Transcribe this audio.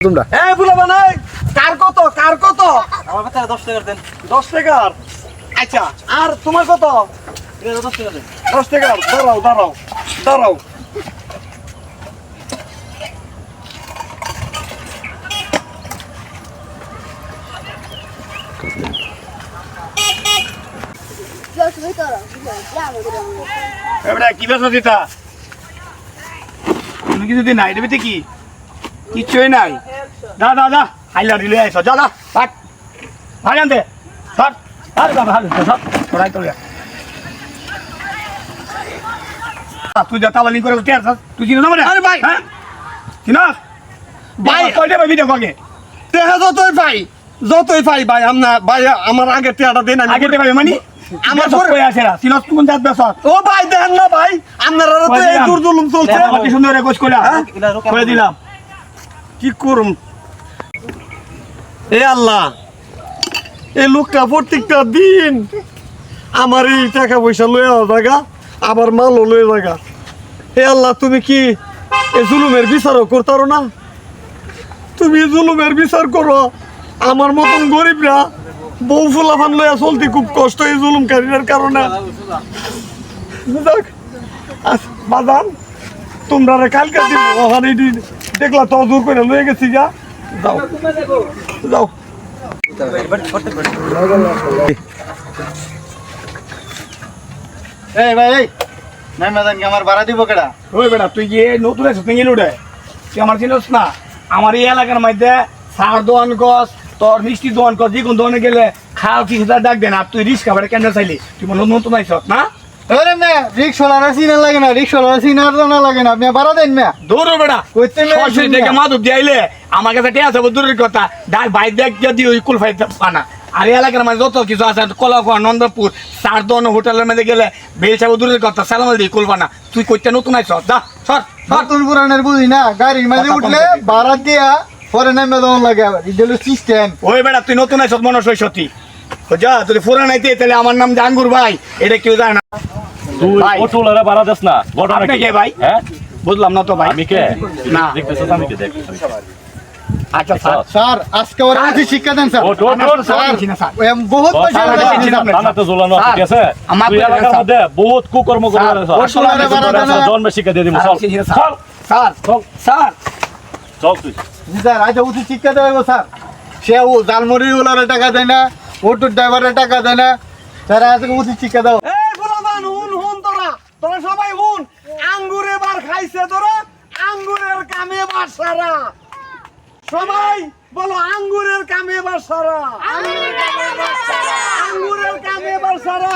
তোমরা এই বুলাবা নাই কার কত আমার কাছে 10 টাকা দেন। 10 টাকা আচ্ছা আর তোমার কত এটা 10 টাকা দেন। 10 টাকা দাঁড়াও এবারে কি বেশ দিতা তুমি কি যদি নাই দেবে কি কিচ্ছুই নাই দা হাইলা দিলে আইছো যা পাট ভাই আনতে সর আরে বাবা হাল সর তোরাই তোলে তুই যা তাওয়ালি করে তুই চিনো না মানে আরে ভাই হ্যাঁ চিনো ভাই কয়টা ভাই ভিডিও কগে দেখা যতই ভাই ভাই আমরা ভাই আমার আগে টেয়াটা দেন আগে তে ভাই মানে আমার কই আছে না চিনো কোন জাত বেছ ও ভাই দেন না ভাই আপনারা তো এই দুর্জুলুম চলছে আমাকে সুন্দর রেকর্ড কইলা করে দিলাম কি করুম এ আল্লাহ এই লোকটা প্রত্যেকটা দিন আমার এই টাকা পয়সা লয়ে জায়গা আবার মালও লয়ে জায়গা হে আল্লাহ তুমি কি এই জুলুমের বিচারও করতারো না তুমি জুলুমের বিচার করো আমার মতন গরিবরা বউ ফুলাফান লইয়া চলতে খুব কষ্ট এই জুলুমকারীর কারণে বাজান তোমরা কালকে দিব ওখানে দেখলা তো দূর করে লয়ে গেছি যা যাও এই ভাই এই নাই মাদান কি আমার ভাড়া দিব কেডা? ওই বেটা তুই যে নতুন আছিস তুই এলুডে তুই আমার চিনস না আমার এই এলাকার মধ্যে সার দোয়ান গছ তোর মিষ্টি দোয়ান গছ যে কোন দোয়ানে গেলে খাওয়া কি সেটা ডাক দেন আর তুই রিক্সা ভাড়া কেন চাইলি তুই মনে নতুন আইস না ওরে না রিকশাওয়ালা সিনা লাগে না রিকশাওয়ালা সিনার জানা লাগে না আপনি ভাড়া দেন না দৌড়ো বেটা কইতে মে সরাসরি দেখে মাধব দিয়ে আইলে আমার কাছে টেয়া আছে দূরের কথা ডাক বাইক দেখ যদি ওই কুল ফাইতে পানা আর এই এলাকার মাঝে যত কিছু আছে কলাকুয়া নন্দপুর সারদন হোটেলের মধ্যে গেলে বেল চাবো দূরের কথা সালামাল দিয়ে কুল পানা তুই কইতে নতুন আইস যা সর নতুন পুরানের বুঝি না গাড়ির মাঝে উঠলে ভাড়া দিয়া পরে নামে দেওয়ান লাগে আবার ইডেল সিস্টেম ওই বেটা তুই নতুন আইস মনে হয় সত্যি যা তুই ফুরা নাইতে তাহলে আমার নাম জাঙ্গুর ভাই এটা কেউ জানে না তুই ভাই। অটোলারে ভাড়া দেস না ঘটনা আপনি কি কে ভাই? হ্যাঁ বুঝলাম না তো ভাই আমি কে না। দেখতেছিস আমি কে দেখ আচ্ছা স্যার স্যার আজকে ওরা কিছু শিক্ষা দেন স্যার ওট ওট ওট স্যার না স্যার বহুত পয়সা স্যার, লাগাইছি স্যার, আপনার। থানাতে ঝোলানো আছে, ঠিক আছে আমার তুই পরিবার এলাকার স্যার। মধ্যে বহুত কুকর্ম করে স্যার, বেড়াইছ। ওর সোলারে তোর বাড়া দেন না। জন্মে শিক্ষা দিয়ে দিব চল স্যার স্যার স্যার চল তুই জি স্যার আচ্ছা উচিত শিক্ষা দেবো স্যার সে ও জালমুড়ি ওলারে টাকা দেয় না অটোর ড্রাইভারের টাকা দেয় না স্যার আজকে উচিত শিক্ষা দাও এই গোলামান হুন তোরা সবাই হুন আঙ্গুরে বার খাইছে তোরা আঙ্গুরের কামে বার সারা সবাই বলো আঙ্গুরের কামে বার সারা আঙ্গুরের কামে বার সারা